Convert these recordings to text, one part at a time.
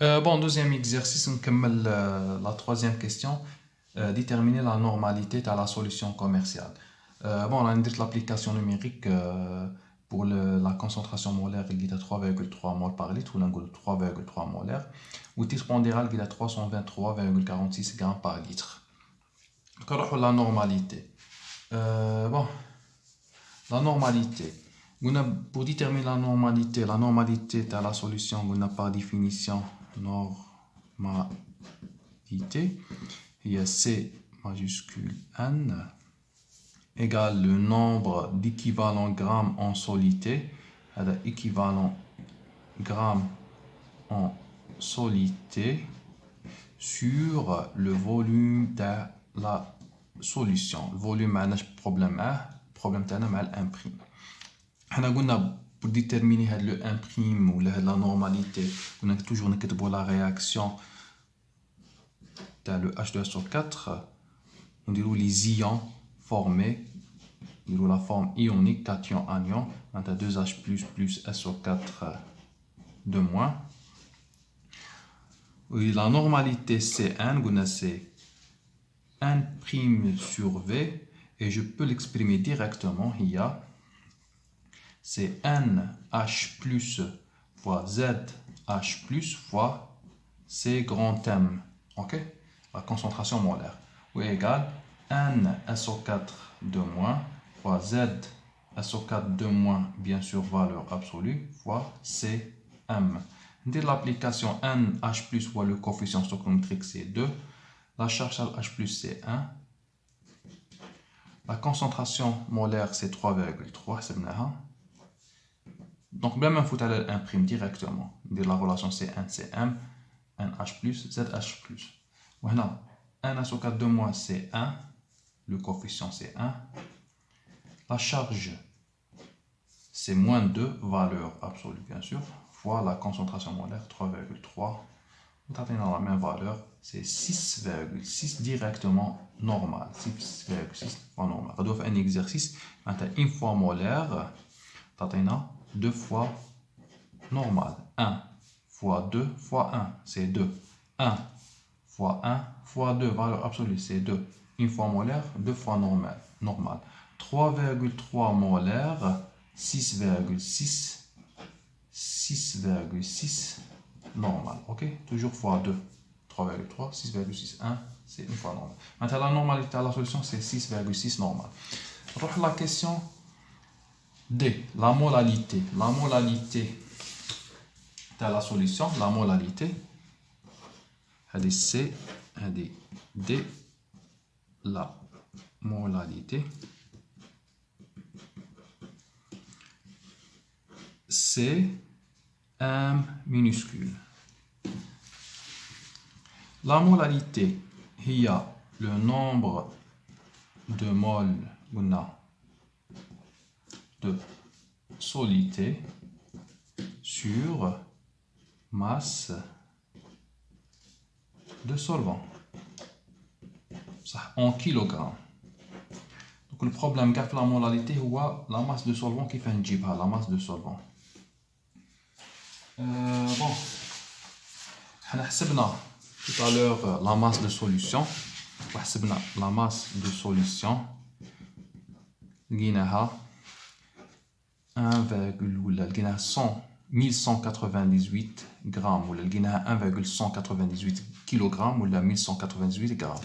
Bon, deuxième exercice, on commence la troisième question. Déterminer la normalité de la solution commerciale. Bon, on a une l'application numérique pour la concentration molaire qui est à 3,3 mol par litre, ou l'angle de 3,3 molaire, ou titre pondéral qui est à 323,46 grammes par litre. Alors, la normalité. Bon, la normalité. Pour déterminer la normalité de la solution, on a par définition normalité. Il y a C majuscule N égale le nombre d'équivalents grammes en solité, équivalent grammes en solité sur le volume de la solution. Le volume est le problème تاعنا imprime. Pour déterminer le imprime ou la normalité, on a toujours la réaction le H2SO4, on dit les ions formés, la forme ionique, cation anion, on a 2H plus SO4 de moins. La normalité Cn, c'est N' sur V, et je peux l'exprimer directement. C'est NH plus fois ZH plus fois C grand M. Ok? La concentration molaire. Ou égale NSO4 de moins fois ZSO4 de moins, bien sûr, valeur absolue, fois CM. Dès l'application NH plus fois le coefficient stoichiométrique c'est 2. La charge H plus c'est 1. La concentration molaire c'est 3,3. C'est bien. Donc, même il faut aller imprime directement. La relation c'est NCM, NH plus, ZH plus. Voilà. 1 SO4 de moins c'est 1. Le coefficient c'est 1. La charge c'est moins 2, valeur absolue bien sûr, fois la concentration molaire 3,3. Vous avez dans la même valeur, c'est 6,6 directement normal. 6,6 fois normal. Ça doit faire un exercice. Maintenant, une fois molaire, vous avez 2 fois normal. 1 fois 2 fois 1, c'est 2. 1 fois 1 fois 2, valeur absolue, c'est 2. Une fois molaire, 2 fois normal. 3,3 molaire, 6,6. 6,6 normal. Ok? Toujours fois 2. 3,3, 6,6, 1, c'est une fois normal. Maintenant, la normalité à la solution, c'est 6,6 normal. Alors, la question D, la molalité. La molalité de la solution, la molalité, elle est C, elle est D, la molalité. C'est M minuscule. La molalité, il y a le nombre de moles de solité sur masse de solvant. Ça, en kilogrammes. Donc le problème avec la molalité, c'est la masse de solvant qui fait un jibha, la masse de solvant. Bon, on a tout à l'heure la masse de solution. La masse de solution. لقيناها 1198 grammes ولا لقيناها 1,198 kg ولا 1198 grammes.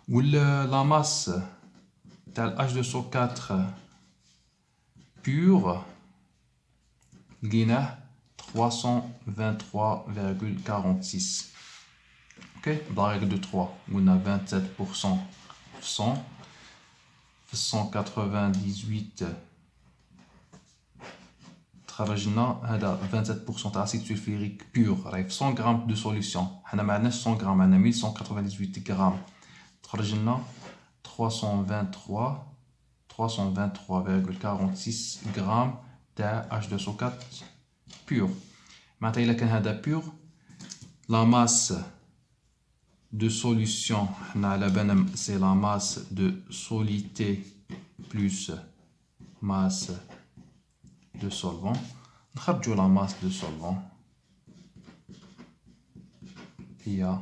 La masse de H2SO4 pure لقيناه 323,46. Ok, la règle de 3, on a 27%, 100, 198, خرجنا هذا 27% d'acide sulfurique pur, 100 grammes de solution. حنا ما عندناش 100 grammes, عندنا 1198 grammes. خرجنا 323,46 grammes تاع H2SO4 pur. معناتها إلا كان هذا pur, la masse de solution, c'est la masse de solité plus masse de solvant. نخرجوا la masse de solvant. هي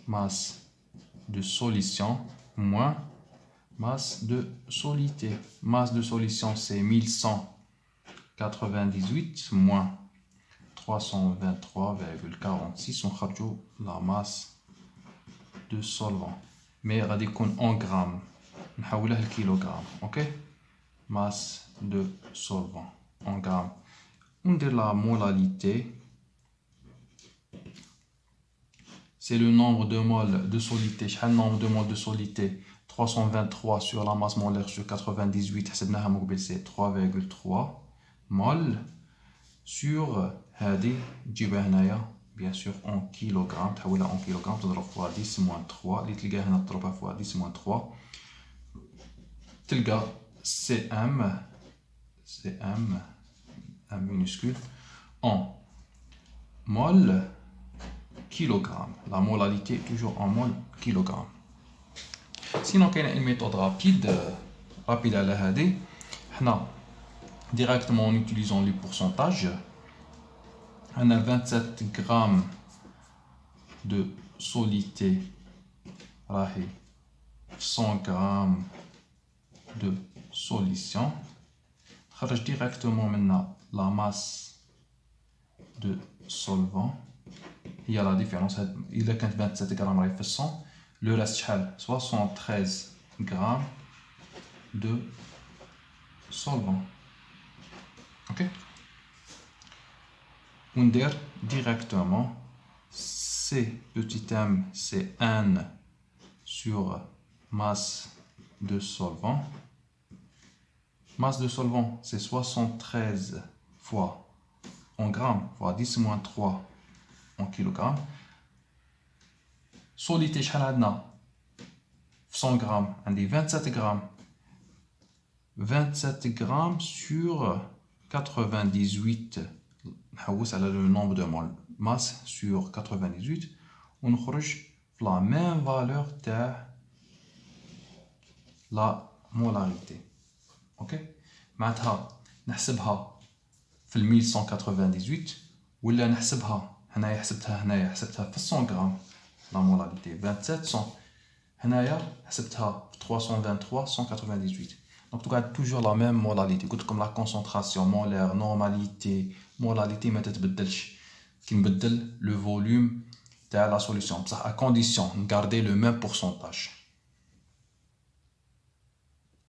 masse de solution moins masse de solité. Masse de solution, c'est 1198 moins 323,46. On a la masse de solvant. Mais on en grammes. On va le kilogramme. Ok? Masse de solvant en grammes. On dit la molalité. C'est le nombre de moles de solité. Le nombre de moles de solité, 323 sur la masse molaire sur 98, c'est 3,3 moles sur bien sûr en kilogrammes. En kilogrammes, tu fois 10 moins 3. Les tliga hna تضربها fois 10 moins 3. تلقى CM M minuscule en mol kilogramme. La molalité est toujours en mol kilogramme. Sinon, il y a une méthode rapide à la هذه. Directement en utilisant les pourcentages. On a 27 grammes de solité, 100 grammes de solution. خرج directement maintenant la masse de solvant. Il y a la différence. Il y a 27 grammes de 100. Le reste, 73 grammes de solvant. Ok? On dit directement C petit m, c'est N sur masse de solvant. Masse de solvant, c'est 73 fois en grammes, fois 10 moins 3 en kilogrammes. Solité, 100 grammes, on dit 27 grammes. 27 grammes sur 98. On a le nombre de moles. Masse sur 98. On a la même valeur de la molarité. Ok? معناتها نحسبها في 1198 ولا نحسبها هنايا حسبتها في 100 غرام لا مولاريتي 2700 هنايا حسبتها في 323 198. Donc tu gardes toujours la même molalité. Comme la concentration molaire, normalité, molalité ما تتبدلش. كي نبدل le volume de la solution. À condition de garder le même pourcentage.